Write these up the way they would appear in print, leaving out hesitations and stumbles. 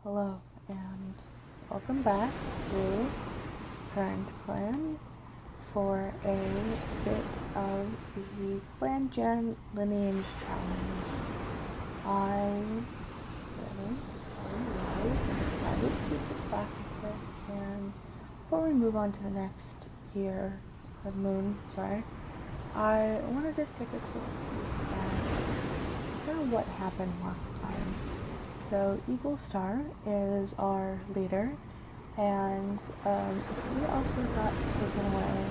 Hello and welcome back to Currentclan for a bit of the ClanGen Lineage challenge. I'm really excited to get back with this, and before we move on to the next year of I want to just take a quick look at kind of what happened last time. So Eagle Star is our leader, and he also got taken away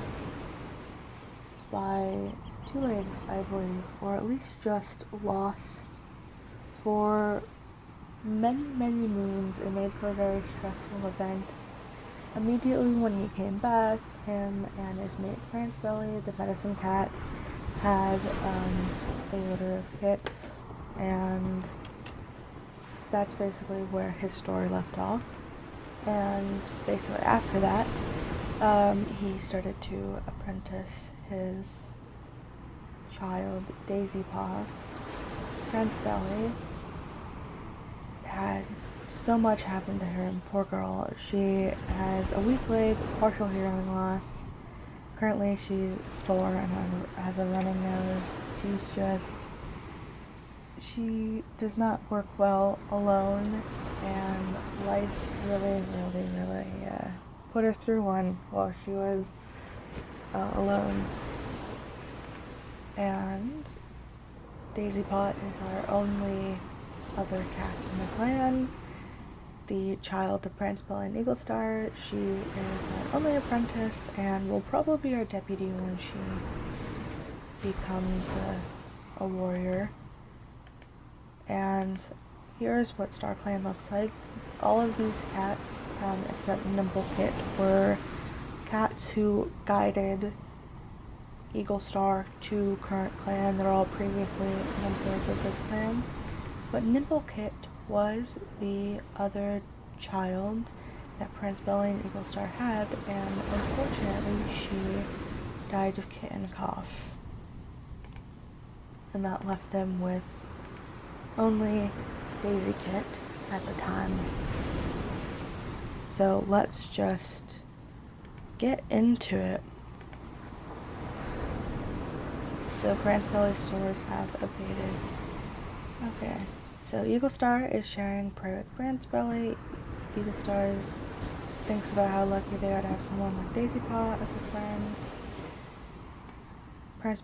by two legs, I believe, or at least just lost for many moons. It made for a very stressful event. Immediately when he came back, him and his mate Belly, the medicine cat, had a litter of kits, and that's basically where his story left off. And basically after that, he started to apprentice his child, Daisy Paw. Belly had so much happen to her, and poor girl. She has a weak leg, partial hearing loss. Currently she's sore and has a running nose. She does not work well alone, and life really put her through one while she was alone. And Daisy Pot is our only other cat in the clan, the child of Belly and Eagle Star. She is our only apprentice and will probably be our deputy when she becomes a warrior. And here's what Star Clan looks like. All of these cats, except Nimble Kit, were cats who guided Eagle Star to Currentclan. They're all previously members of this clan. But Nimble Kit was the other child that Belly and Eagle Star had, and unfortunately she died of kitten cough. And that left them with only Daisy Kit at the time. So let's just get into it. So Belly's stores have abated. Okay, so Eagle Star is sharing prey with Belly. Eagle Star thinks about how lucky they are to have someone like Daisy Paw as a friend.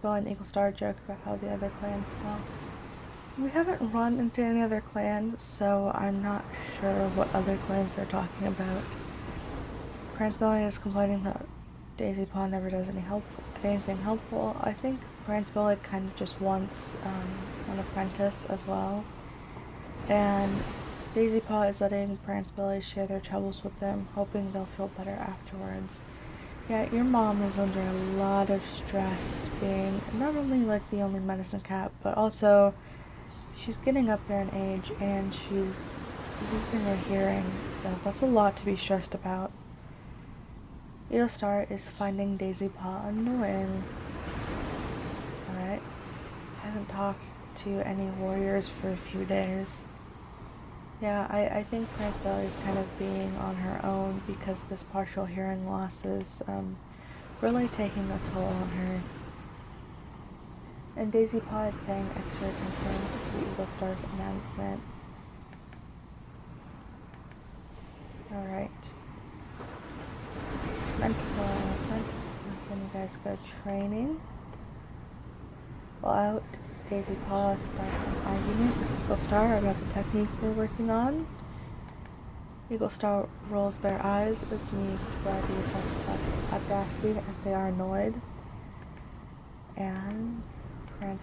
Belly and Eagle Star joke about how the other clans smell. We haven't run into any other clans, so I'm not sure what other clans they're talking about. Belly is complaining that Daisy Paw never does anything helpful. I think Belly kind of just wants an apprentice as well. And Daisy Paw is letting Belly share their troubles with them, hoping they'll feel better afterwards. Yeah, your mom is under a lot of stress being not only like the only medicine cat, but also she's getting up there in age and she's losing her hearing, so that's a lot to be stressed about. Eagle Star is finding Daisy Paw annoying. Alright, I haven't talked to any warriors for a few days. Yeah, I think Belly is kind of being on her own because this partial hearing loss is really taking a toll on her. And Daisy Paw is paying extra attention to Eagle Star's announcement. Alright. Let's send you guys go training. While out, Daisy Paw starts an argument with Eagle Star about the technique they're working on. Eagle Star rolls their eyes, amused by the audacity as they are annoyed. And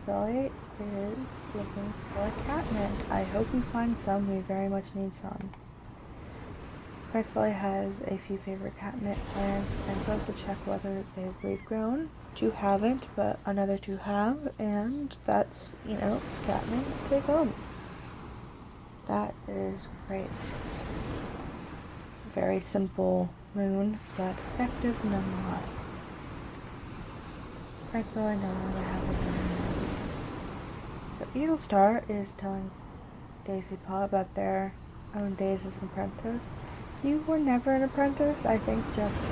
Belly is looking for a catmint. I hope we find some. We very much need some. Belly has a few favorite catmint plants and goes to check whether they've regrown. Two haven't, but another two have, and that's, catmint to take home. That is great. Very simple moon, but effective nonetheless. Belly no longer has a running nose. So Eagle Star is telling Daisy Paw about their own days as an apprentice. You were never an apprentice. I think just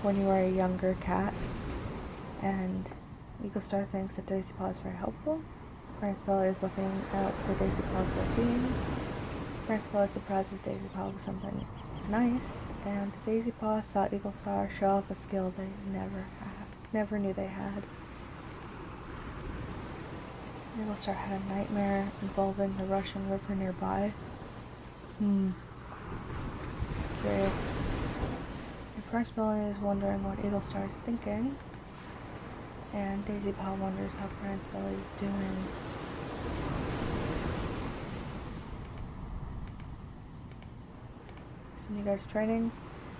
when you were a younger cat. And Eagle Star thinks that Daisy Paw is very helpful. Prince Bella is looking out for Daisy Paw's well-being. Prince Bella surprises Daisy Paw with something nice, and Daisy Paw saw Eagle Star show off a skill they never knew they had. Eagle Star had a nightmare involving the Russian River nearby. Curious. And Prince Bella is wondering what Eagle Star is thinking, and Daisy Paw wonders how Prince Bella is doing. Some you guys training.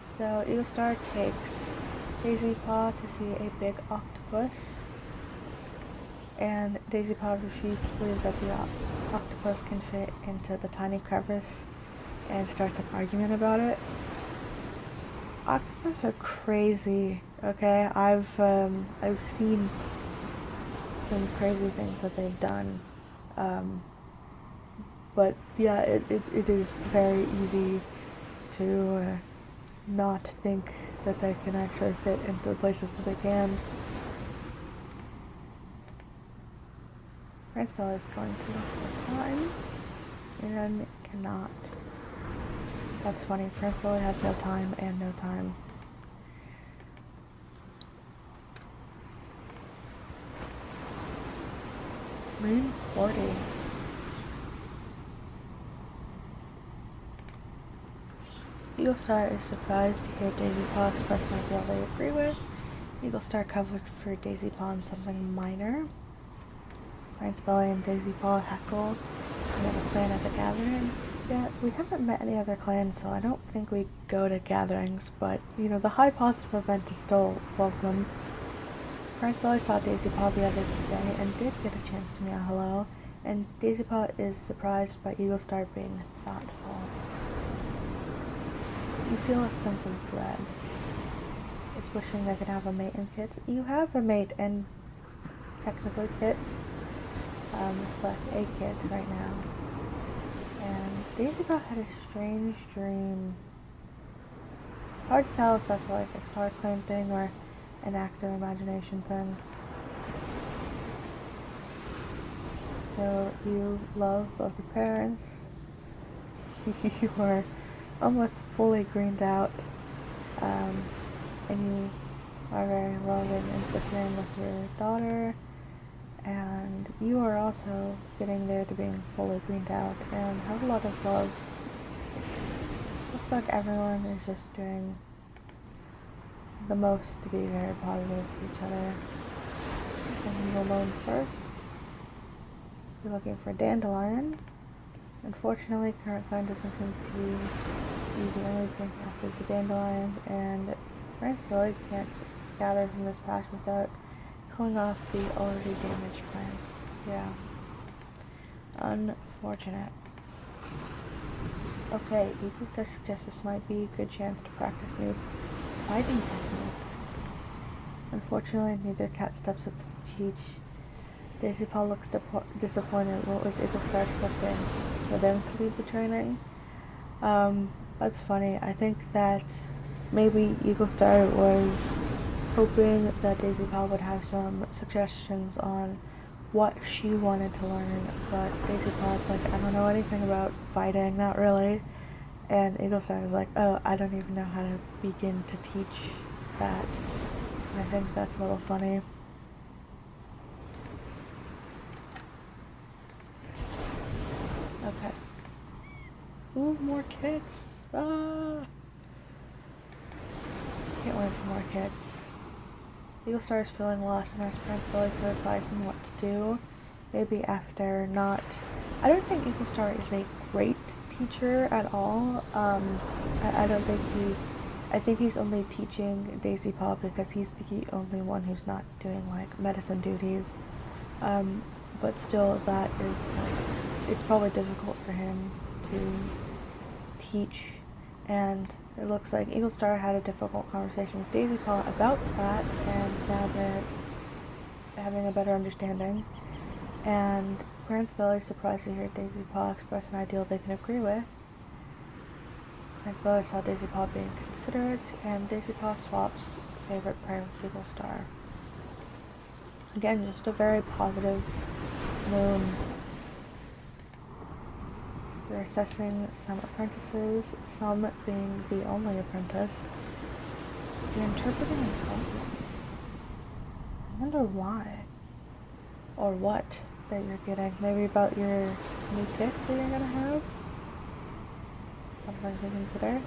So Eagle Star takes Daisy Paw to see a big octopus, and Daisy Paw refused to believe that the octopus can fit into the tiny crevice and starts an argument about it. Octopus are crazy, okay? I've seen some crazy things that they've done, but yeah, it is very easy to not think that they can actually fit into the places that they can. Prince Bella is going to look for time and cannot. That's funny. Prince Bella has no time and no time. Moon 40. Eagle Star is surprised to hear Daisy Paw express an idea they agree with. Eagle Star covered for Daisy Paw on something minor. Prince Bella and Daisy Paw heckle another clan at the gathering. Yeah, we haven't met any other clans, so I don't think we go to gatherings, but, you know, the high positive event is still welcome. Prince Bella saw Daisy Paw the other day and did get a chance to meow hello, and Daisy Paw is surprised by Eagle Star being thoughtful. You feel a sense of dread. It's wishing they could have a mate and kits. You have a mate and technically kits, but a kit right now. And Daisy Paw had a strange dream. Hard to tell if that's like a Star Clan thing or an active imagination thing. So you love both your parents. You are almost fully greened out, and you are very loving and secure with your daughter, and you are also getting there to being fully greened out and have a lot of love. Looks like everyone is just doing the most to be very positive with each other. Sending you alone first. You're looking for Dandelion. Unfortunately, Currentclan doesn't seem to be the only thing after the dandelions, and Prince Billy can't gather from this patch without killing off the already damaged plants. Yeah. Unfortunate. Okay, Eagle Star suggests this might be a good chance to practice new fighting techniques. Unfortunately, neither cat steps up to teach. Daisy Paw looks disappointed. What was Eagle Star expecting? For them to lead the training? That's funny. I think that maybe Eagle Star was hoping that Daisy Paw would have some suggestions on what she wanted to learn, but Daisy Paw's like, I don't know anything about fighting, not really. And Eagle Star was like, oh, I don't even know how to begin to teach that. And I think that's a little funny. Okay. Ooh, more kits. Ah! Can't wait for more kits. Eagle Star is feeling lost and asks Prince Billy for advice on what to do. Maybe after not... I don't think Eagle Star is a great teacher at all. I don't think I think he's only teaching Daisy Paw because he's the only one who's not doing, like, medicine duties. But still, that is, like, it's probably difficult for him to teach, and it looks like Eagle Star had a difficult conversation with Daisy Paw about that, and now they're having a better understanding. And Prince Billy is surprised to hear Daisy Paw express an ideal they can agree with. Prince saw Daisy Paw being considerate, and Daisy Paw swaps favorite prey with Eagle Star. Again, just a very positive moon. We're assessing some apprentices, some being the only apprentice. You're interpreting a problem. I wonder why. Or what that you're getting. Maybe about your new kits that you're gonna have? Something to consider.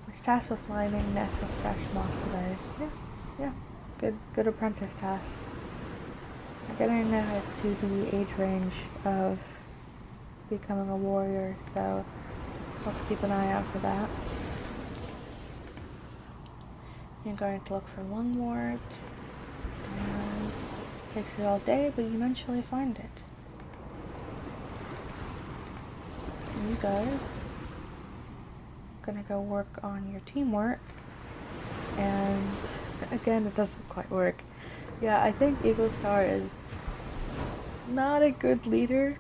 Was tasked with lining nests with fresh moss today. Yeah. Good apprentice task. We're getting to the age range of becoming a warrior, so let's keep an eye out for that. You're going to look for lungwort, and it takes it all day, but you eventually find it. And you guys are gonna go work on your teamwork, and again, it doesn't quite work. Yeah, I think Eagle Star is not a good leader.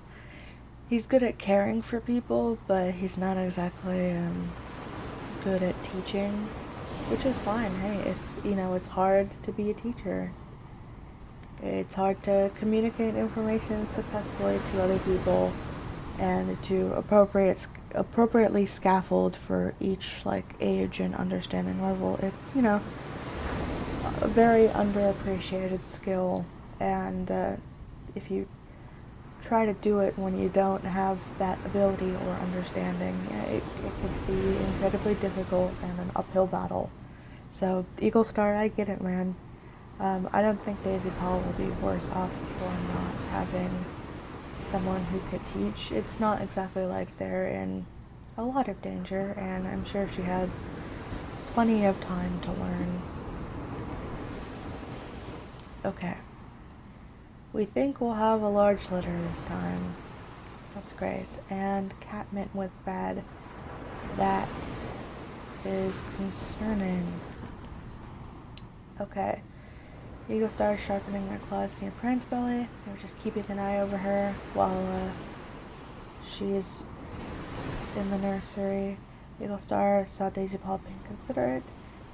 He's good at caring for people, but he's not exactly good at teaching, which is fine. Hey, it's hard to be a teacher. It's hard to communicate information successfully to other people and to appropriately scaffold for each age and understanding level. It's a very underappreciated skill, and if you try to do it when you don't have that ability or understanding, it can be incredibly difficult and an uphill battle. So Eagle Star, I get it, man. I don't think Daisy Paw will be worse off for not having someone who could teach. It's not exactly like they're in a lot of danger, and I'm sure she has plenty of time to learn. Okay. We think we'll have a large litter this time. That's great. And catmint with bad. That is concerning. Okay. Eagle Star is sharpening their claws near Pran's belly. They're just keeping an eye over her while she's in the nursery. Eagle Star saw Daisy Paw being considerate.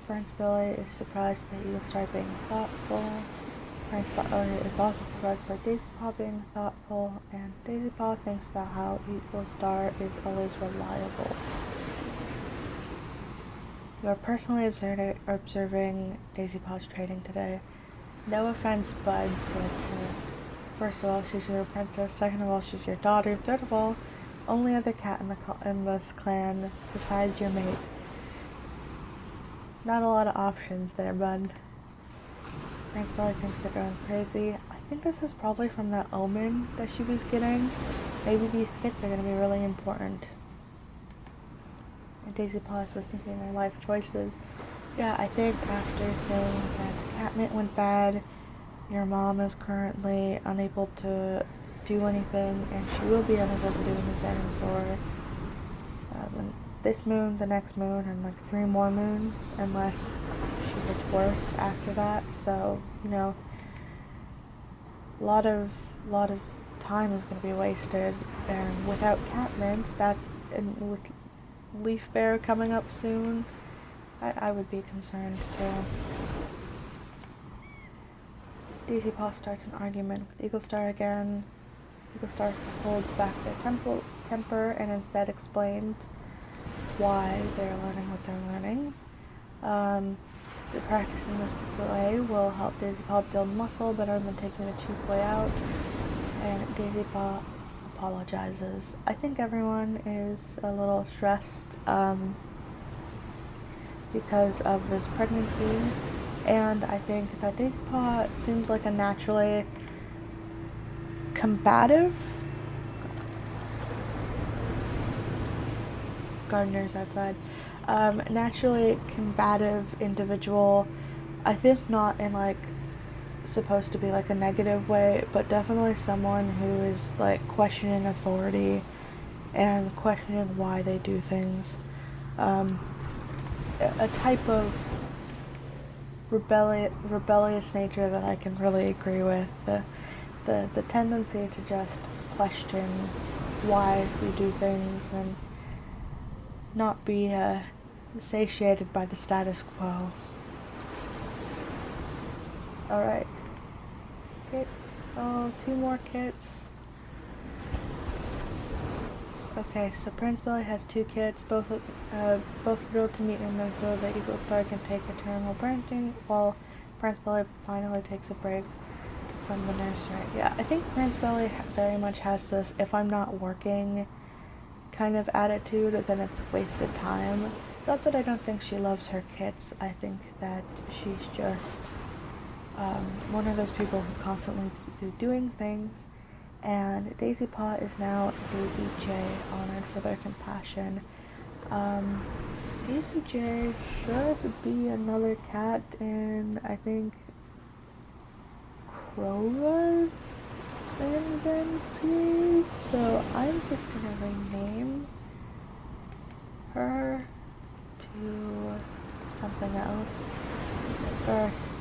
Pran's belly is surprised by Eagle Star being thoughtful. Pran's belly is also surprised by Daisy Paw being thoughtful, and Daisy Paw thinks about how Eagle Star is always reliable. You are personally observing Daisy Paw's training today. No offense, bud, but first of all, she's your apprentice. Second of all, she's your daughter. Third of all, only other cat in this clan besides your mate. Not a lot of options there, bud. Prince probably thinks they're going crazy. I think this is probably from that omen that she was getting. Maybe these kits are going to be really important. And Daisy Paws were thinking their life choices. Yeah, I think after saying that catmint went bad, your mom is currently unable to do anything, and she will be unable to do anything for this moon, the next moon, and 3 more moons, unless she gets worse after that. So, a lot of time is going to be wasted, and without catmint, with Leaf Bear coming up soon, I would be concerned too. Daisy Paw starts an argument with Eagle Star again. Eagle Star holds back their temper and instead explains why they're learning what they're learning. The practicing this way will help Daisy Paw build muscle better than taking the cheap way out. And Daisy Paw apologizes. I think everyone is a little stressed because of this pregnancy, and I think that Daisy Paw seems like a naturally combative gardeners outside. Naturally combative individual. I think not in supposed to be a negative way, but definitely someone who is questioning authority and questioning why they do things. A type of rebellious nature that I can really agree with. The tendency to just question why we do things, and not be satiated by the status quo. Alright. Kits. Oh, 2 more kits. Okay, so Prince Billy has 2 kits, both thrilled to meet him and thrilled that Eagle Star can take eternal parenting, while Prince Billy finally takes a break from the nursery. Yeah, I think Prince Billy very much has this if I'm not working kind of attitude, then it's wasted time. Not that I don't think she loves her kits, I think that she's just one of those people who constantly needs to be doing things, and Daisy Paw is now Daisy J, honored for their compassion. Daisy J should be another cat in, I think, Kroga's ClanGen series, so I'm just gonna rename her to something else. First,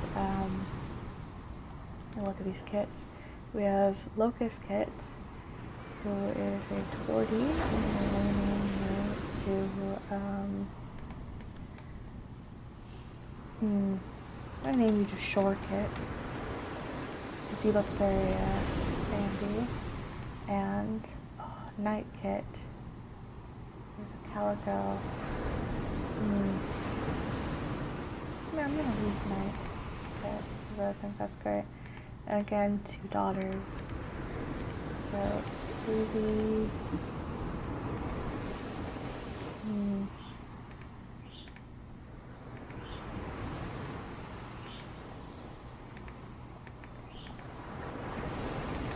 look at these kits. We have Locust Kit, who is a Torty, and I'm going to name her to, I'm going to name you to Shore Kit, because you look very, sandy. And, Night Kit. There's a Calico. Yeah, I'm going to leave Night Kit, because I think that's great. And again, 2 daughters. So, Daisy.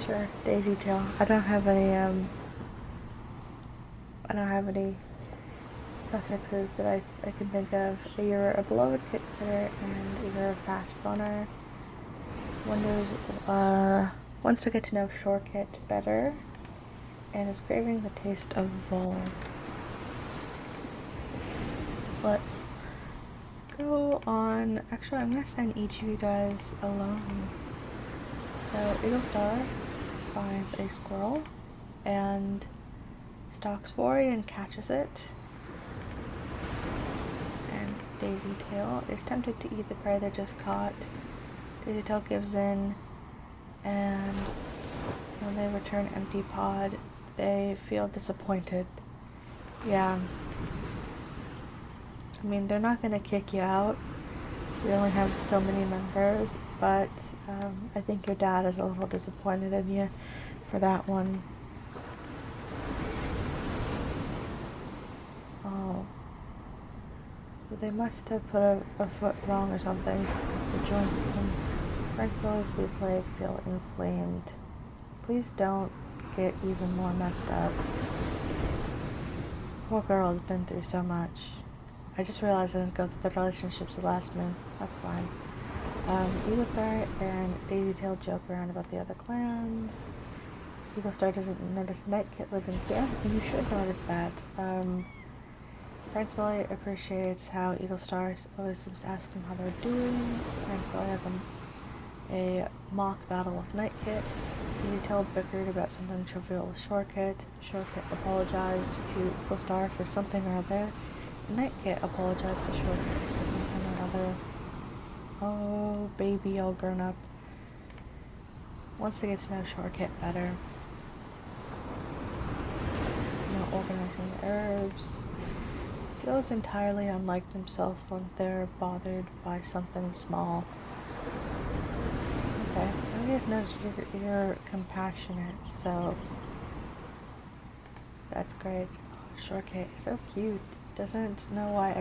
Sure, Daisy Tail. I don't have any suffixes that I can think of. You're a beloved kit sitter and you're a fast runner. Wants to get to know Shore Kit better and is craving the taste of Vol. Let's go on. Actually, I'm gonna send each of you guys alone. So Eagle Star finds a squirrel and stalks for it and catches it. And Daisy Tail is tempted to eat the prey they just caught. Daisy Tail gives in, and when they return empty pod, they feel disappointed. Yeah. I mean, they're not gonna kick you out. We only have so many members, but I think your dad is a little disappointed in you for that one. Oh. So they must have put a foot wrong or something, because the joints in Prince Billy's weak leg feel inflamed. Please don't get even more messed up. Poor girl has been through so much. I just realized I didn't go through the relationships with last man. That's fine. Eagle Star and Daisy Tail joke around about the other clans. Eagle Star doesn't notice Night Kit lived in camp, and you should notice that. Prince Billy appreciates how Eagle Star always seems to ask him how they're doing. Prince Billy has a mock battle with Night Kit. Daisy Tail bickered about something trivial with Shore Kit. Shore Kit apologized to Eagle Star for something or other. Night Kit apologized to Shore Kit for something or other. Oh, baby, all grown up. Wants to get to know Shore Kit better. Organizing the herbs. Feels entirely unlike himself when they're bothered by something small. Okay, I just noticed you're compassionate, so that's great. Shore Kit, so cute. Doesn't know why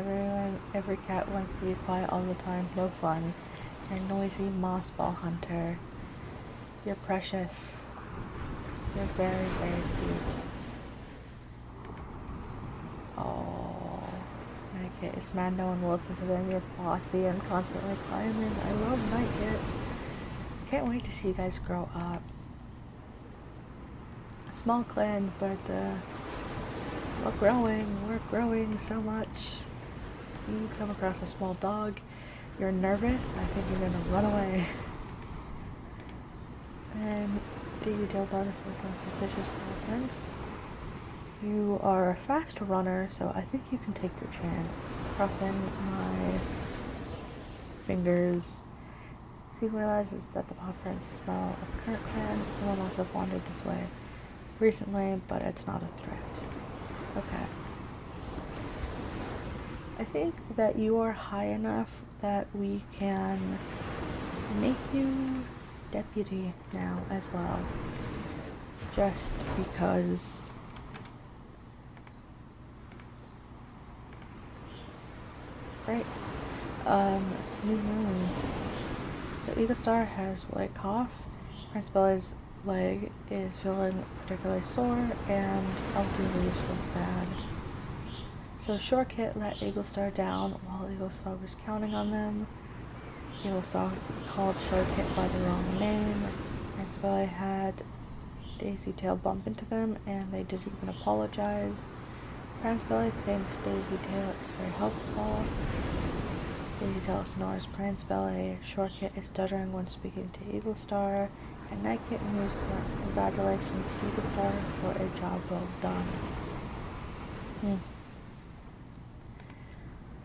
every cat wants to be quiet all the time. No fun. You're a noisy moss ball hunter. You're precious. You're very, very cute. Oh, Night Kit is mad no one will listen to them. You're bossy and constantly climbing. I love Night Kit. Can't wait to see you guys grow up. A small clan, but we're growing so much. You come across a small dog, you're nervous, I think you're gonna run away. And Daisy Tail notices some suspicious movements. You are a fast runner, so I think you can take your chance. Crossing my fingers. He realizes that the paw prints smell of Currentclan. Someone must have wandered this way recently, but it's not a threat. Okay. I think that you are high enough that we can make you deputy now as well. Just because right. New moon. So Eagle Star has white cough. Prince Belly's leg is feeling particularly sore, and LT leaves look bad. So Short Kit let Eagle Star down while Eagle Star was counting on them. Eagle Star called Short Kit by the wrong name. Prince Belly had Daisy Tail bump into them, and they didn't even apologize. Prince Belly thinks Daisy Tail is very helpful. Daisy Tail ignores Prince Belly. Short Kit is stuttering when speaking to Eagle Star, and Night Kit moves congratulations to Eagle Star for a job well done.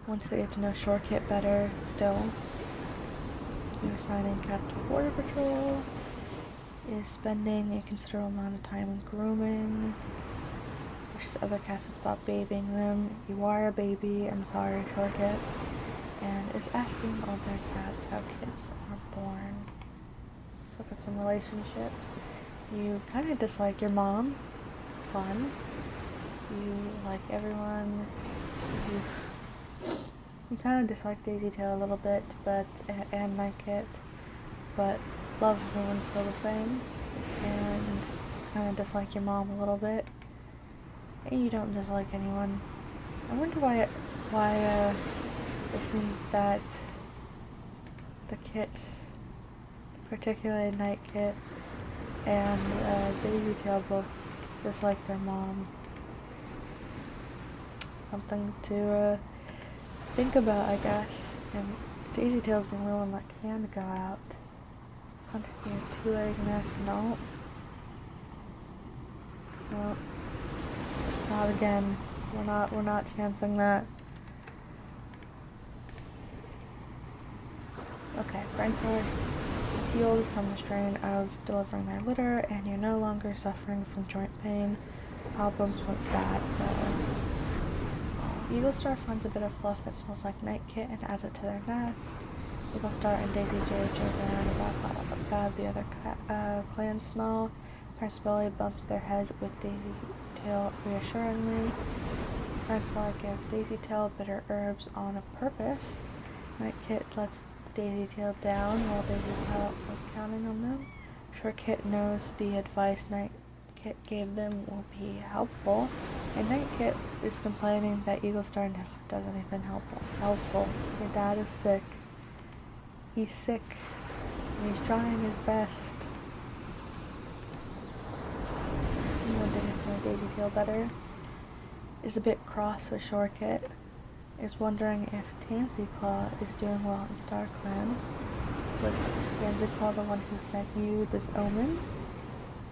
Once they get to know Short Kit better, still, you're assigning Captain Border Patrol, is spending a considerable amount of time in grooming, wishes other cats would stop babying them. You are a baby, I'm sorry, Short Kit. And is asking other cats how kids are born. Let's look at some relationships. You kind of dislike your mom. Fun. You like everyone. You kind of dislike Daisy Tail a little bit, and Night Kit, but love everyone still the same. And kind of dislike your mom a little bit. And you don't dislike anyone. I wonder why it seems that the kits, particularly Night Kit and Daisy Tail, both dislike their mom. Something to think about, I guess. And Daisy Tail's the only one that can go out. Understand two-legged nest? No. No. Not again. We're not chancing that. Okay, Friends is healed from the strain of delivering their litter, and you're no longer suffering from joint pain. Problems with that, Eagle Star finds a bit of fluff that smells like Night Kit and adds it to their nest. Eagle Star and Daisy J joke around about how bad the other clans smell. Prince Belly bumps their head with Daisy Tail reassuringly. Prince Belly gives Daisy Tail bitter herbs on purpose. Night Kit lets Daisy Tail down while Daisy Tail was counting on them. Short Kit knows the advice Night Kit gave them will be helpful, and Night Kit is complaining that Eagle Star never does anything helpful. Your dad is sick. He's sick, and he's trying his best. You want to get to know Daisy Tail better. Is a bit cross with Short Kit. Is wondering if Tansy Claw is doing well in StarClan. Was Tansy Claw the one who sent you this omen?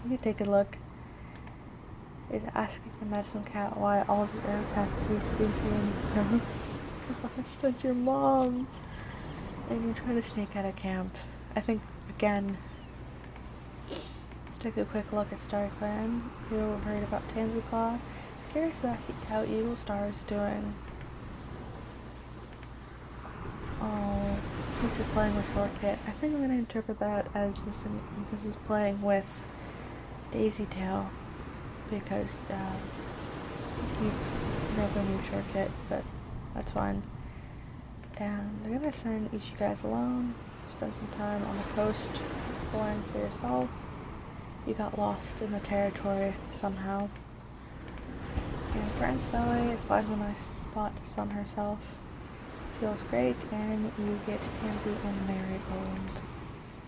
You can take a look. Is asking the medicine cat why all the herbs have to be stinky and gross. Gosh, that's your mom. And you're trying to sneak out of camp. I think, again, let's take a quick look at StarClan. You were worried about Tansy Claw. Curious about how Eagle Star is doing. Oh, he's just playing with Short Kit. I think I'm going to interpret that as this is playing with Daisy Tail, because you never knew Short Kit, but that's fine. And they're going to send each of you guys alone, spend some time on the coast exploring for yourself. You got lost in the territory somehow. And Prince Belly finds a nice spot to sun herself. Feels great, and you get Tansy and Marigold.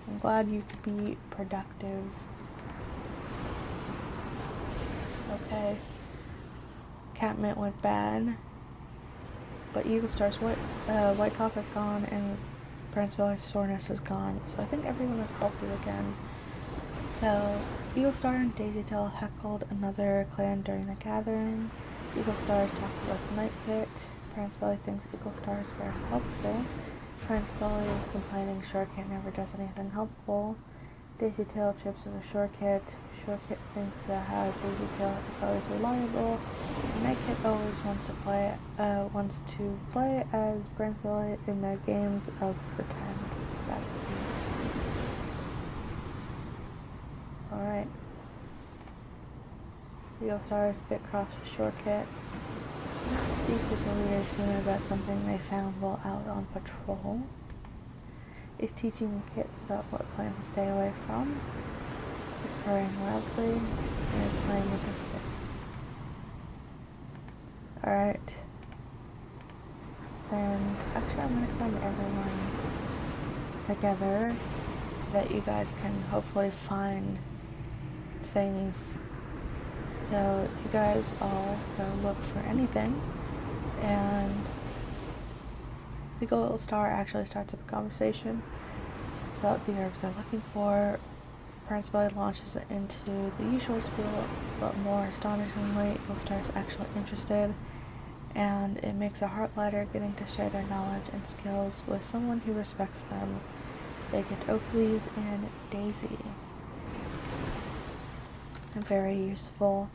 I'm glad you could be productive. Okay. Catmint went bad, but Eagle Star's white cough is gone, and Prince Belly's soreness is gone. So I think everyone is healthy again. So, Eagle Star and Daisy Tail heckled another clan during the gathering. Eagle Star is talking about the Night Kit. Prince Belly thinks Eagle Star is very helpful. Prince Belly is complaining Short Kit never does anything helpful. Daisy Tail chips with a Short Kit. Short Kit thinks about how Daisy Tail is always reliable. Night Kit always wants to play as Prince Belly in their games of pretend. That's cute. Alright. Eagle Star is a bit cross with Short Kit. Speak with the leader sooner about something they found while out on patrol. Is teaching kits about what clans to stay away from. Is purring loudly and is playing with a stick. Alright. Actually I'm going to send everyone together so that you guys can hopefully find things. So you guys all go look for anything, and the Eagle Star actually starts up a conversation about the herbs they're looking for. Prince Belly launches it into the usual spiel, but more astonishingly, Eagle Star is actually interested, and it makes a heart lighter getting to share their knowledge and skills with someone who respects them. They get oak leaves and Daisy. Very useful.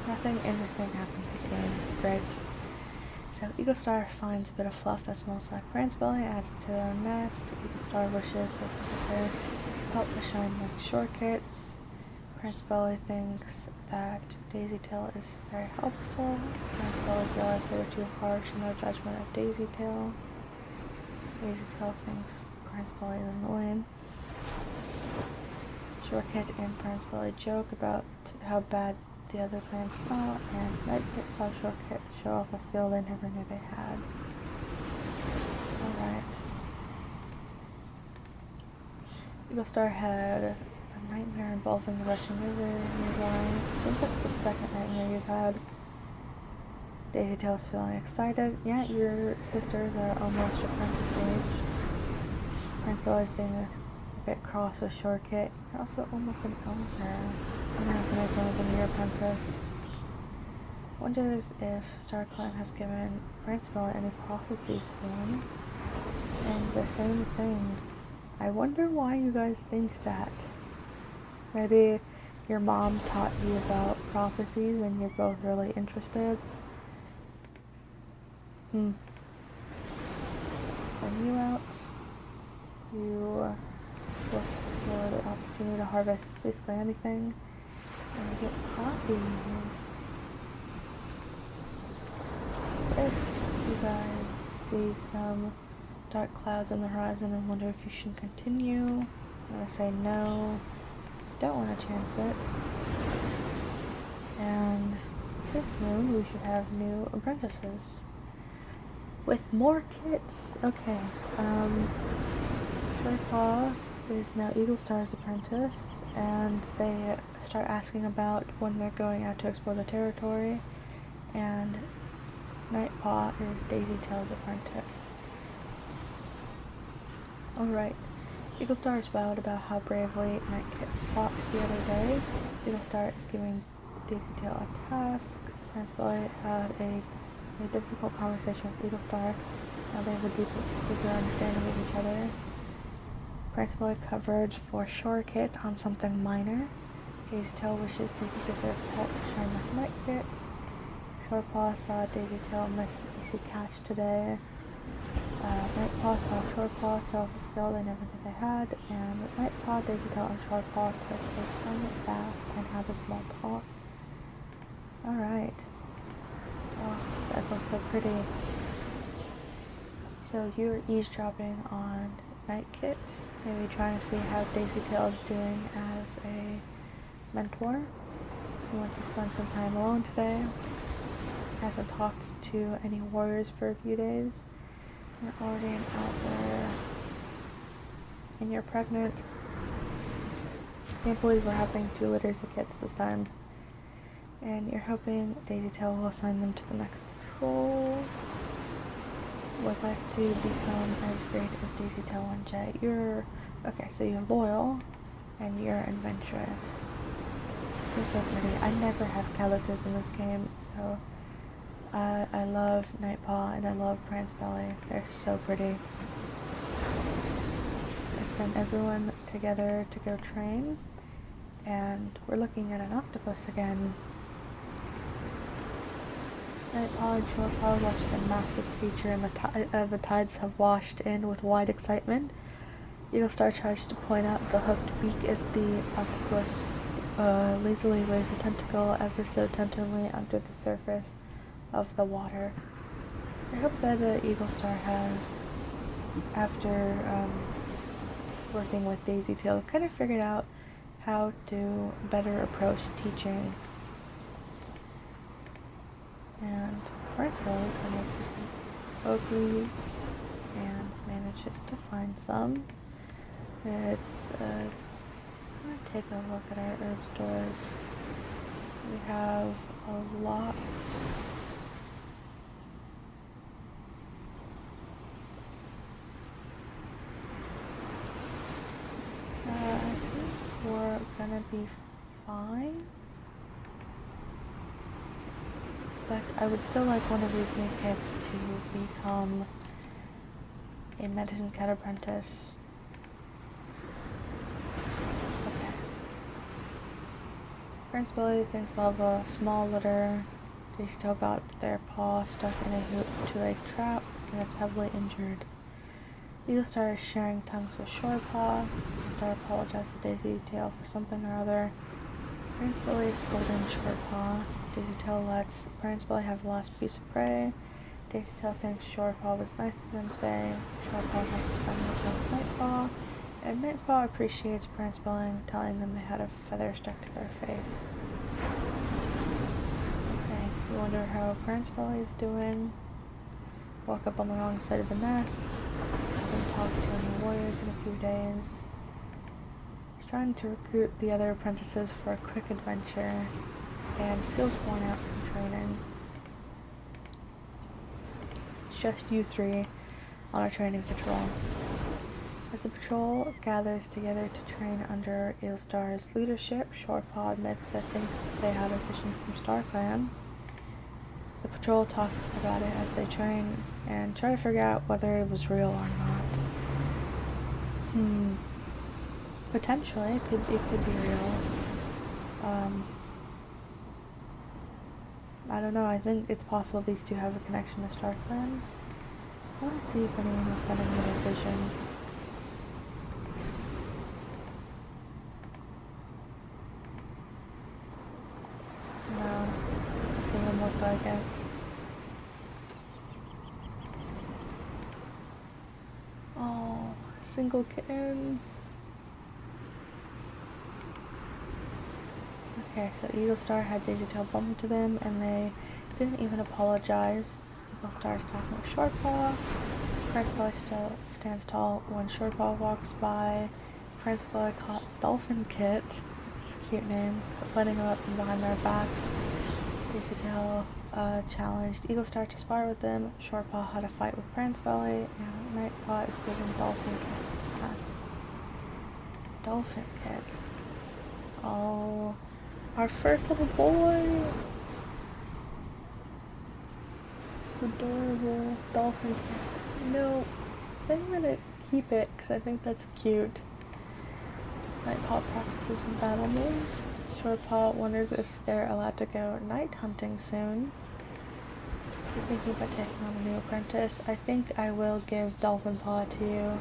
Nothing interesting happens this game. Great. So Eagle Star finds a bit of fluff that smells like Prince Belly, adds it to their own nest. Eagle Star wishes they could prepare help to shine like Short Kits. Prince Belly thinks that Daisy Tail is very helpful. Prince Belly realized they were too harsh in their judgment of Daisy Tail. Daisy Tail thinks Prince Belly is annoying. Short Kit and Prince Belly joke about how bad the other clans smell, and Night Kit saw Short Kit show off a skill they never knew they had. Alright. Eagle Star had a nightmare involving the Russian River nearby. I think that's the second nightmare you've had. Daisy Tail's feeling excited. Yeah, your sisters are almost apprentice age. Prince Belly's being a bit cross with Short Kit. You're also almost an elder. I'm gonna have to make one of them your apprentice. Wonders if StarClan has given Prince Belly any prophecies soon. And the same thing. I wonder why you guys think that. Maybe your mom taught you about prophecies and you're both really interested. Send you out. You look for the opportunity to harvest basically anything. And you get copies. Great. You guys see some dark clouds on the horizon and wonder if you should continue. I'm gonna say no. Don't want to chance it. And this moon we should have new apprentices. With more kits. Okay. Surepaw is now Eagle Star's apprentice, and they start asking about when they're going out to explore the territory, and Nightpaw is Daisy Tail's apprentice. Alright, Eagle Star is wowed about how bravely Night Kit fought the other day. Eagle Star is giving Daisy Tail a task. Prince Belly had a difficult conversation with Eagle Star. Now they have a deeper understanding of each other. Prince Belly covered for Short Kit on something minor. Daisy Tail wishes they could get their pet to shine like Night Kits. Shorepaw saw Daisy Tail miss an easy catch today. Nightpaw saw Shorepaw show off a skill they never knew they had, and Nightpaw, Daisy Tail, and Shorepaw took a silent bath and had a small talk. Alright. Oh, you guys look so pretty. So you're eavesdropping on Night Kit, maybe trying to see how Daisy Tail is doing as a mentor. You want to spend some time alone today. Hasn't talked to any warriors for a few days. You're already out there, and you're pregnant. Can't believe we're having 2 litters of kits this time. And you're hoping Daisy Tail will assign them to the next patrol. would like to become as great as Daisy Tail and Jet. Okay, so you're loyal and you're adventurous. You're so pretty. I never have Kaiigus in this game, so I love Nightpaw and I love Prance Belly. They're so pretty. I sent everyone together to go train, and we're looking at an octopus again. Nightpaw and Shorepaw watched a massive creature, and the tides have washed in with wide excitement. Eaglestar tries to point out the hooked beak as the octopus lazily waves a tentacle ever so temptingly under the surface of the water. I hope that Eaglestar has, after working with Daisy Tail, kind of figured out how to better approach teaching. And Principal is going to look for some oak leaves and manages to find some. It's I'm going to take a look at our herb stores. We have a lot. I think we're gonna be fine. But I would still like one of these new kits to become a medicine cat apprentice. Okay. Prince Billy thinks they'll have a small litter. They still got their paw stuck in a hoop to a trap, and it's heavily injured. Eaglestar is sharing tongues with Shorepaw. Eaglestar apologizes to Daisy Tail for something or other. Prince Billy is scolding Shorepaw. Daisy Tail lets Prince Billy have the last piece of prey. Daisy Tail thinks Shorepaw was nice to them today. Shorepaw has to spend more time with Nightpaw. And Nightpaw appreciates Prince Billy, telling them they had a feather stuck to their face. Okay, we wonder how Prince Billy is doing. Woke up on the wrong side of the nest. Hasn't talked to any warriors in a few days. He's trying to recruit the other apprentices for a quick adventure and feels worn out from training. It's just you three on a training patrol. As the patrol gathers together to train under Eaglestar's leadership, Shorepaw admits that they had a vision from StarClan. The patrol talk about it as they train and try to figure out whether it was real or not. Potentially, it could be real. I don't know, I think it's possible these two have a connection to StarClan. I want to see if anyone was sending me a vision. No, it doesn't look like it. Oh, single kitten. Okay, so Eaglestar had Daisy Tail bump into them, and they didn't even apologize. Eaglestar is talking with Shorepaw. Prince Billy still stands tall when Shorepaw walks by. Prince Billy caught Dolphin Kit, it's a cute name, letting him up from behind their back. Daisy Tail challenged Eaglestar to spar with them. Shorepaw had a fight with Prince Belly, and Nightpaw is giving Dolphin Kit a pass. Dolphin Kit. Oh, our first little boy! It's adorable. Dolphin Kit. No, I think I'm gonna keep it because I think that's cute. Nightpaw practices some battle moves. Shorepaw wonders if they're allowed to go night hunting soon. You're thinking about taking on a new apprentice. I think I will give Dolphin Paw to you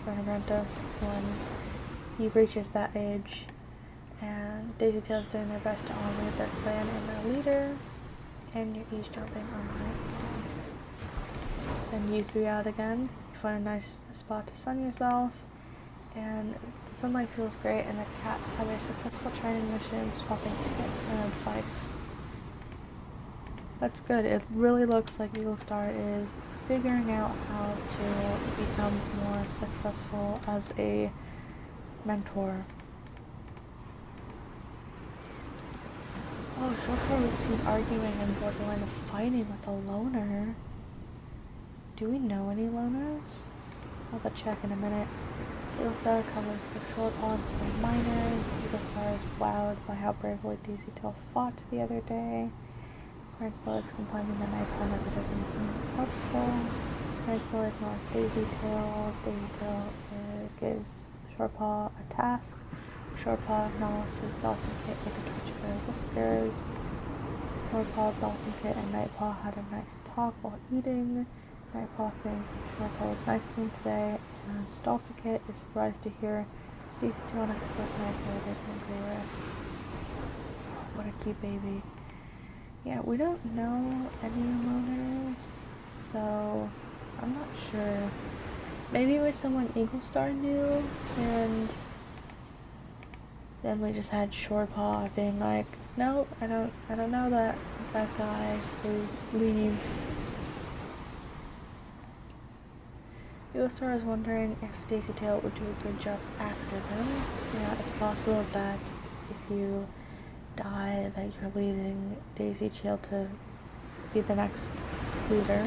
for an apprentice when he reaches that age. And Daisy Tail's doing their best to honor their clan and their leader. And you're eavesdropping on Nightpaw. Send you three out again. You find a nice spot to sun yourself. And the sunlight feels great, and the cats have a successful training mission, swapping tips and advice. That's good. It really looks like Eaglestar is figuring out how to become more successful as a mentor. Oh, Shorepaw was seen arguing and borderline of fighting with a loner. Do we know any loners? I'll have to check in a minute. Eagle Star covered for short pawns and minor. Eagle Star is wowed by how bravely Daisy Tail fought the other day. Cransville is complaining that Night Paw never does anything helpful. Cransville ignores Daisy Tail. Daisy Tail gives Shorepaw a task. Shorepaw acknowledges Dolphin Kit with a touch of her whiskers. Shorepaw, Dolphin Kit, and Nightpaw had a nice talk while eating. Nightpaw thinks Shorepaw was nice to him today, and Dolphin Kit is surprised to hear Daisy Tail next personality they can agree with. What a cute baby. Yeah, we don't know any loners, so I'm not sure. Maybe it was someone Eagle Star knew, and then we just had Shorepaw being like, no, I don't know that guy, please leave. Eagle Star is wondering if Daisy Tail would do a good job after them. Yeah, it's possible that if you die, that you're leading Daisy Tail to be the next leader.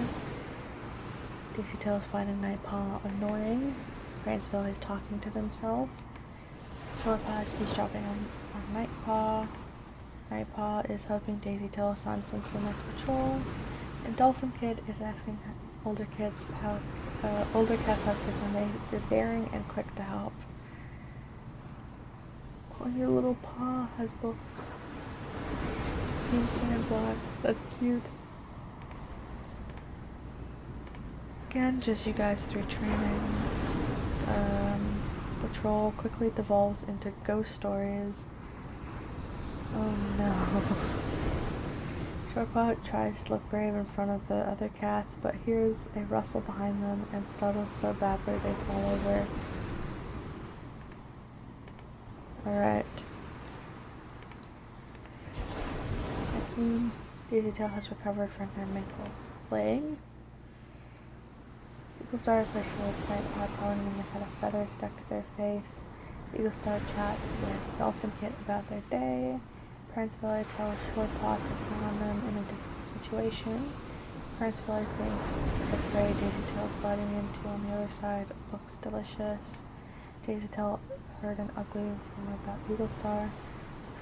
Daisy Tail is finding Nightpaw annoying. Cransville is talking to themselves. Shorepaw is eavesdropping on Nightpaw. Nightpaw is helping Daisy Tail assign them to the next patrol. And Dolphin Kid is asking older cats how kids are made. They're daring and quick to help. Oh, your little paw has both pink and black. That's cute. Again, just you guys through training. Patrol quickly devolves into ghost stories. Oh no. Shorepaw tries to look brave in front of the other cats, but hears a rustle behind them and startles so badly they fall over. Alright. Next one, Daisy Tail has recovered from their mental plague. Eagle Star appreciates Nightpaw telling them they had a feather stuck to their face. Eagle Star chats with Dolphin Kit about their day. Cransville tells Shorepaw to count on them in a difficult situation. Cransville thinks the prey Daisy Tail's biting into on the other side looks delicious. Daisy Tail heard an ugly rumor about Eagle Star.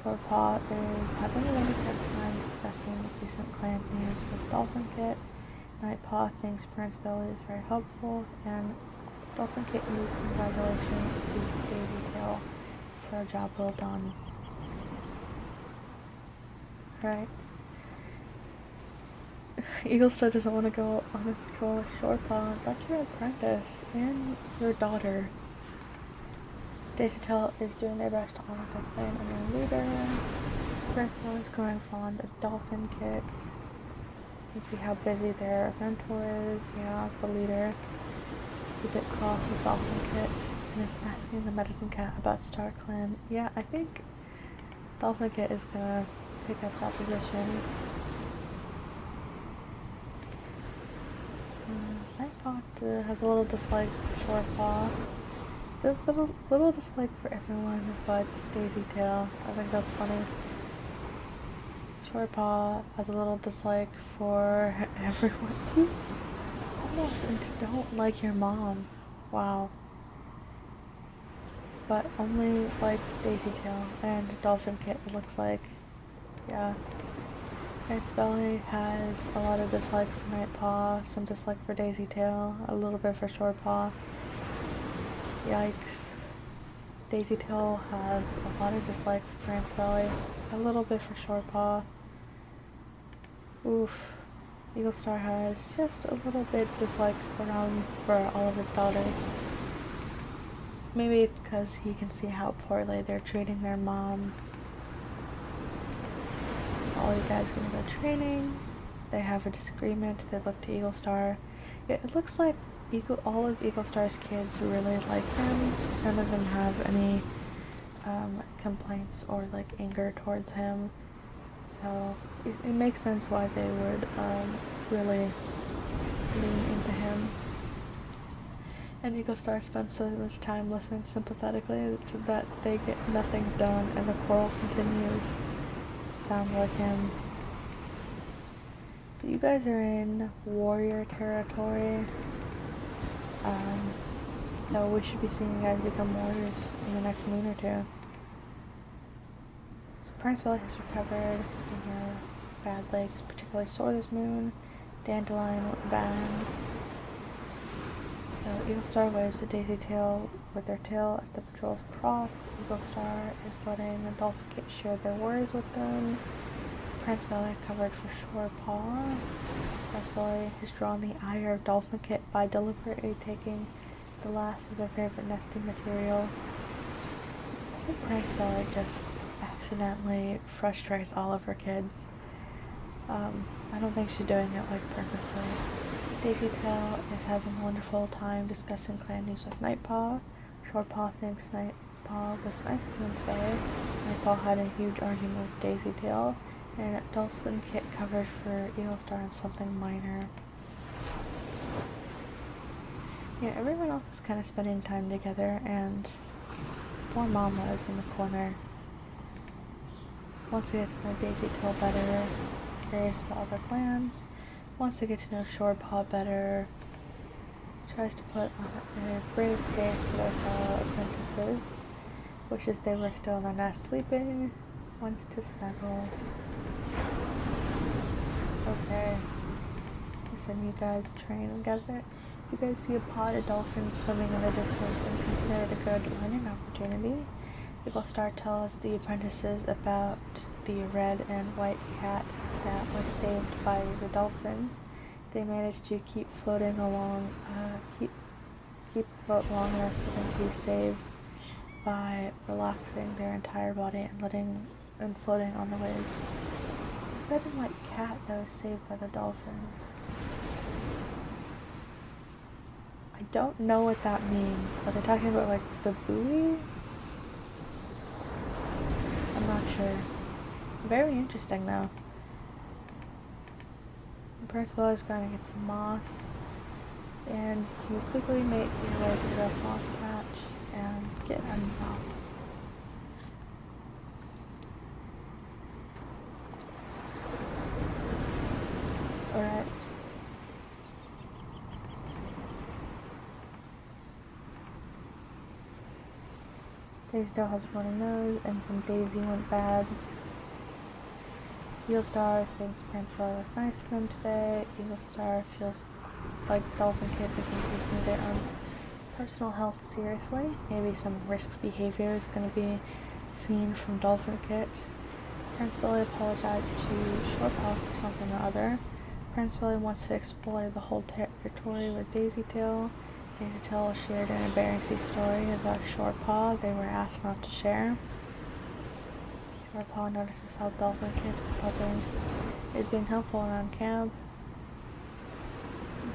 Shorepaw is having a wonderful time discussing recent clan news with Dolphin Kit. Nightpaw thinks Cransville is very helpful, and Dolphin Kit news congratulations to Daisy Tail for a job well done. Right. Eagle Star doesn't want to go on a patrol with Shorepaw. That's your apprentice and your daughter. Daisy Tail is doing their best to honor their clan and their leader. Cransville is growing fond of Dolphin Kit. You can see how busy their mentor is. Yeah, the leader is a bit cross with Dolphin Kit and is asking the medicine cat about Star Clan. Yeah, I think Dolphin Kit is gonna pick up that position. Nightpaw has a little dislike for Shorepaw. There's a little dislike for everyone but Daisy Tail. I think that's funny. Shorepaw has a little dislike for everyone. You almost don't like your mom. Wow. But only likes Daisy Tail and Dolphin Kit, it looks like. Yeah. Cransville has a lot of dislike for Nightpaw, some dislike for Daisy Tail, a little bit for Shorepaw. Yikes. Daisy Tail has a lot of dislike for Cransville, a little bit for Shorepaw. Oof. Eagle Star has just a little bit dislike for all of his daughters. Maybe it's because he can see how poorly they're treating their mom. All you guys gonna go training. They have a disagreement. They look to Eagle Star. Yeah, it looks like all of Eagle Star's kids really like him. None of them have any complaints or like anger towards him. So it makes sense why they would really lean into him. And Eagle Star spends so much time listening sympathetically that they get nothing done and the quarrel continues. Sounds like him. So you guys are in warrior territory. So we should be seeing you guys become warriors in the next moon or two. So Prince Billy has recovered from your bad legs, particularly sore this moon. Dandelion went bad. So Eagle Star waves a daisy tail with their tail as the patrols cross. Eagle Star is letting the Dolphin Kit share their worries with them. Prince Billy covered for Shore Paw. Prince Billy has drawn the ire of Dolphin Kit by deliberately taking the last of their favorite nesting material. I think Prince Billy just accidentally frustrates all of her kids. I don't think she's doing it like purposely. Daisy Tail is having a wonderful time discussing clan news with Nightpaw. Shortpaw thinks Nightpaw was nice to them today. Nightpaw had a huge argument with Daisy Tail, and Dolphin Kit covered for Eagle Star on something minor. Yeah, everyone else is kind of spending time together, and poor Mama is in the corner. Wants to get to know Daisy Tail better, is curious about other clans, wants to get to know Shorepaw better, tries to put on a brave face for their fellow apprentices, wishes they were still in their nest sleeping, wants to snuggle. Okay. Listen, you guys train together. You guys see a pod of dolphins swimming in the distance and consider it a good learning opportunity. Eagle Star tells the apprentices about the red and white cat that was saved by the dolphins. They managed to keep floating along, keep afloat long enough for them to be saved by relaxing their entire body and floating on the waves. The red and white cat that was saved by the dolphins. I don't know what that means. Are they talking about like the buoy? I'm not sure. Very interesting though. Percival is going to get some moss, and you quickly make your way to the response patch and get unbound. Alright. Daisy still has a runny nose, and some Daisy went bad. Eagle Star thinks Prince Billy was nice to them today. Eagle Star feels like Dolphin Kid isn't taking their own personal health seriously. Maybe some risk behavior is going to be seen from Dolphin Kit. Prince Billy apologized to Shorepaw for something or other. Prince Billy wants to explore the whole territory with Daisy Tail. Daisy Tail shared an embarrassing story about Shorepaw they were asked not to share. Shorepaw notices how Dolphin Kid is being helpful around camp.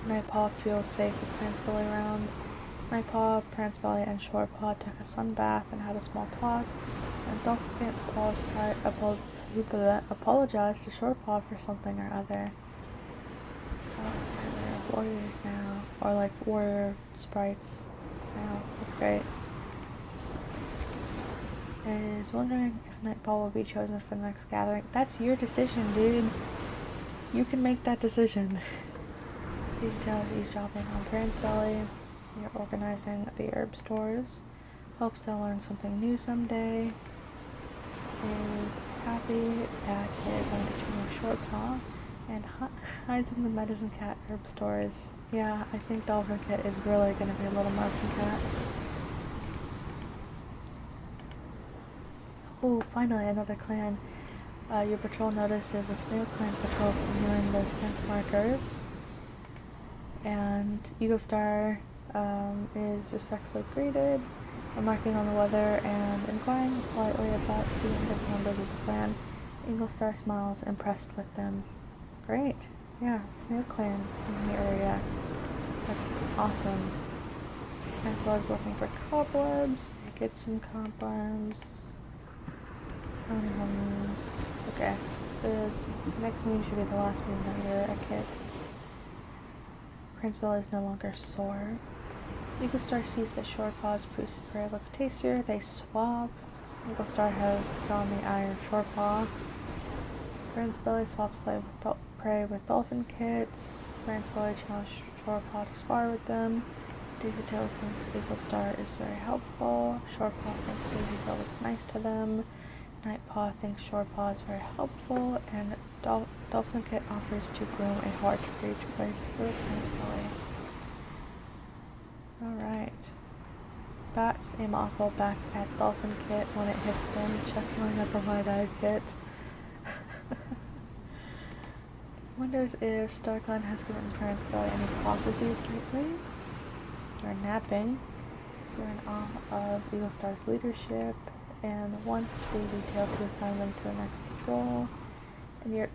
Nightpaw feels safe with Prince Billy around. Nightpaw, Prince Billy, and Shorepaw took a sun bath and had a small talk. And Dolphin Kid apologized to Shorepaw for something or other. They're warriors now, or like warrior sprites now. That's great. Is wondering if Nightpaw will be chosen for the next gathering. That's your decision, dude. You can make that decision. Daisy Tail is eavesdropping on Prince Billy. You're organizing the herb stores. Hopes they'll learn something new someday. Is happy that they're going to turn a Shorepaw and hides in the medicine cat herb stores. Yeah, I think Dolphin Kit is really going to be a little medicine cat. Oh, finally, another clan. Your patrol notices a Snail Clan patrol nearing the scent markers. And Eagle Star is respectfully greeted, remarking on the weather and inquiring politely about the youngest members of the clan. Eagle Star smiles, impressed with them. Great. Yeah, Snail Clan in the area. That's awesome. As well as looking for cobwebs. Get some cobwebs. Okay, the next moon should be the last moon that you're a kid. Prince Billy is no longer sore. Eagle Star sees that Shorepaw's Pussy looks tastier. They swap. Eagle Star has drawn the eye of Shorepaw. Prince Billy swaps play with prey with dolphin kits. Ransbelly challenged Shorepaw to spar with them. Daisytail thinks Eaglestar is very helpful. Shorepaw thinks Daisytail was nice to them. Nightpaw thinks Shorepaw is very helpful. And Dolphin Kit offers to groom a hard-to-reach place for Ransbelly. Alright. Bats aim awful back at Dolphin Kit when it hits them, chuckling at the wide-eyed Kit. Wonders if StarClan has given Ransbelly any prophecies lately. You're napping. You're in awe of Eaglestar's leadership and wants Daisytail to assign them to the next patrol. And you're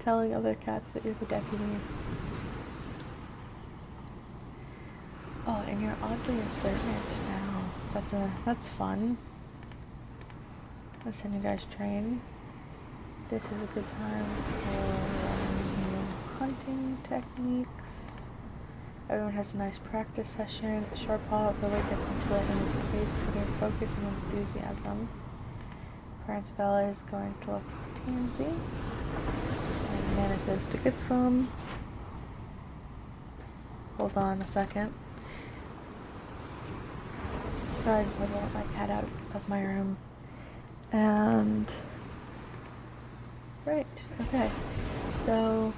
telling other cats that you're the deputy. Oh, and you're oddly observant now. That's fun. I'll send you guys train. This is a good time for new hunting techniques. Everyone has a nice practice session. Shorepaw really gets into it and is praised for their focus and enthusiasm. Ransbelly is going to look for Tansy and manages to get some. Hold on a second. I just want to let my cat out of my room. And right, okay. So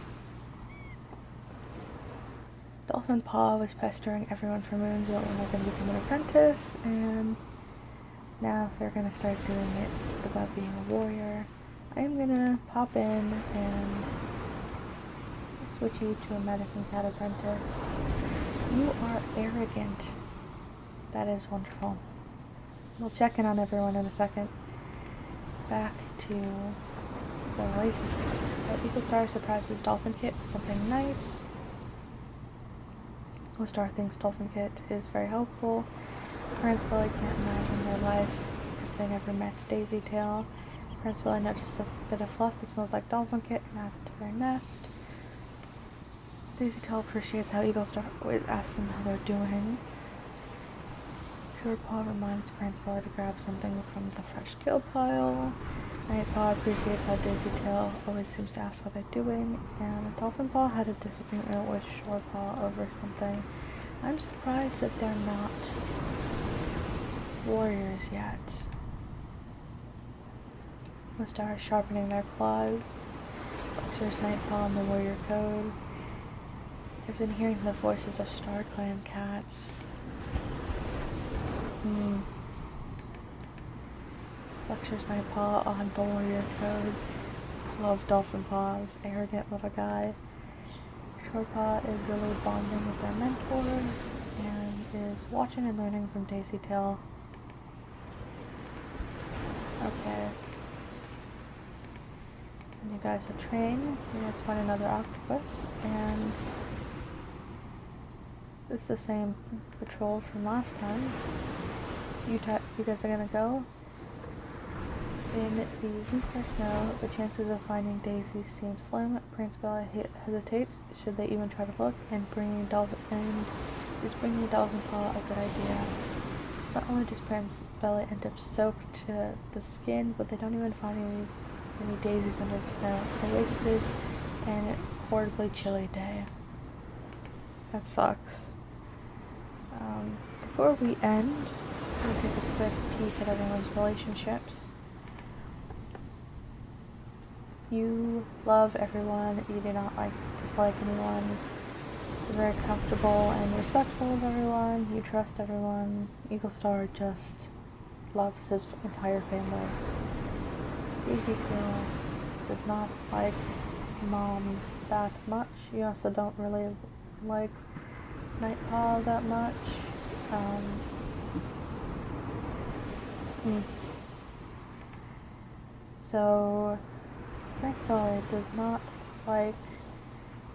Dolphin Paw was pestering everyone for moons about when they're going to become an apprentice, and now they're going to start doing it about being a warrior. I am going to pop in and switch you to a medicine cat apprentice. You are arrogant. That is wonderful. We'll check in on everyone in a second. Back to the relationships. So Eaglestar surprises Dolphin Kit with something nice. Eaglestar thinks Dolphin Kit is very helpful. Ransbelly can't imagine their life if they never met Daisytail. Ransbelly notices a bit of fluff that smells like Dolphin Kit and adds it to their nest. Daisytail appreciates how Eaglestar always asks them how they're doing. Shorepaw reminds Ransbelly to grab something from the fresh kill pile. Nightpaw appreciates how Daisytail always seems to ask how they're doing, and Dolphinpaw had a disagreement with Shorepaw over something. I'm surprised that they're not warriors yet. The stars sharpening their claws. Lectures Nightpaw on the warrior code. Has been hearing the voices of StarClan cats. Lectures Nightpaw on the warrior code. Love Dolphinpaw's arrogant little guy. Shorepaw is really bonding with their mentor and is watching and learning from Daisytail. Okay. Send you guys a train. You guys find another octopus, and this is the same patrol from last time. You guys are gonna go. In the winter snow, the chances of finding daisies seem slim. Ransbelly hesitates. Should they even try to look? And bringing Dolphinpaw a good idea? Not only does Ransbelly end up soaked to the skin, but they don't even find any daisies under the snow. A wasted and horribly chilly day. That sucks. Before we end, we'll take a quick peek at everyone's relationships. You love everyone, you do not dislike anyone, you're very comfortable and respectful of everyone, you trust everyone. Eaglestar just loves his entire family. Daisytail does not like Mom that much. You also don't really like Nightpaw that much. So Ransbelly does not like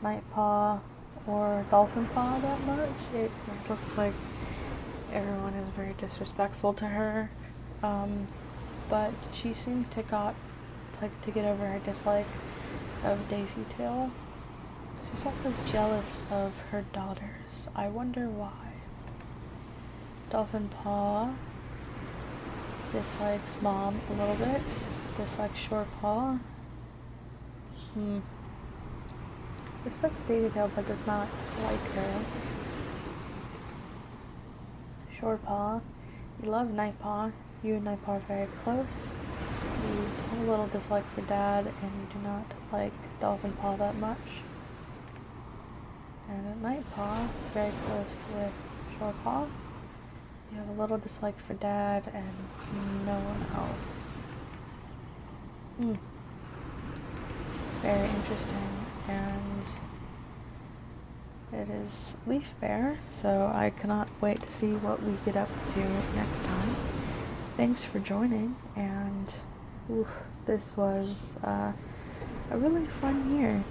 Nightpaw or Dolphinpaw that much. It looks like everyone is very disrespectful to her. But she seems to get over her dislike of Daisytail. She's also jealous of her daughters. I wonder why. Dolphinpaw dislikes Mom a little bit. Dislikes Shorepaw. Respects Daisytail but does not like her. Shorepaw, you love Nightpaw. You and Nightpaw are very close. You have a little dislike for Dad, and you do not like Dolphin Paw that much. And Nightpaw, very close with Shorepaw. You have a little dislike for Dad and no one else. Very interesting. And it is Leaf Bear, so I cannot wait to see what we get up to next time. Thanks for joining, and this was a really fun year.